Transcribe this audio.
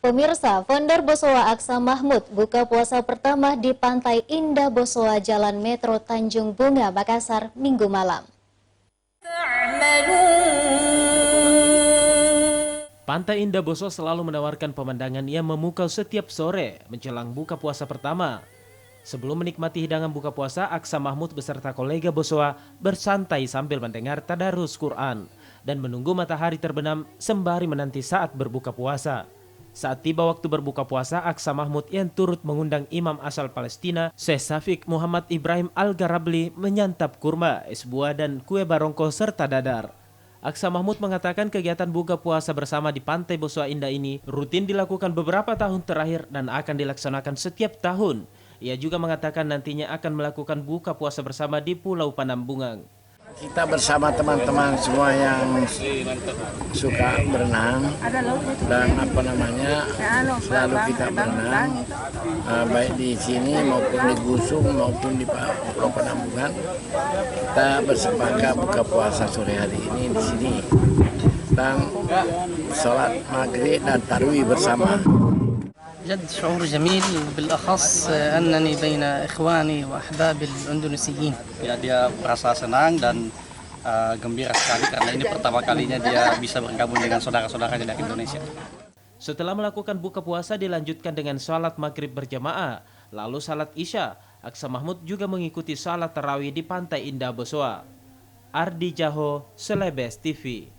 Pemirsa, Founder Bosowa Aksa Mahmud buka puasa pertama di Pantai Indah Bosowa, Jalan Metro Tanjung Bunga, Makassar, Minggu malam. Pantai Indah Bosowa selalu menawarkan pemandangan yang memukau setiap sore menjelang buka puasa pertama. Sebelum menikmati hidangan buka puasa, Aksa Mahmud beserta kolega Bosowa bersantai sambil mendengar tadarus Quran dan menunggu matahari terbenam sembari menanti saat berbuka puasa. Saat tiba waktu berbuka puasa, Aksa Mahmud yang turut mengundang imam asal Palestina, Syekh Syafiq Muhammad Ibrahim Al-Garabli menyantap kurma, es buah dan kue barongko serta dadar. Aksa Mahmud mengatakan kegiatan buka puasa bersama di Pantai Bosowa Indah ini rutin dilakukan beberapa tahun terakhir dan akan dilaksanakan setiap tahun. Ia juga mengatakan nantinya akan melakukan buka puasa bersama di Pulau Panambungan. Kita bersama teman-teman semua yang suka berenang dan selalu kita berenang, baik di sini maupun di Gusung maupun di Pulau Panambungan. Kita bersepakat buka puasa sore hari ini di sini dan sholat maghrib dan tarawih bersama. جد شعور جميل بالأخص أنني بين إخواني وأحبابي الأندونيسيين. Dia merasa senang dan gembira sekali karena ini pertama kalinya dia bisa bergabung dengan saudara-saudaranya dari Indonesia. Setelah melakukan buka puasa dilanjutkan dengan salat maghrib berjamaah, lalu salat isya. Aksa Mahmud juga mengikuti salat tarawih di Pantai Indah Bosowa. Ardi Jaho, Celebes TV.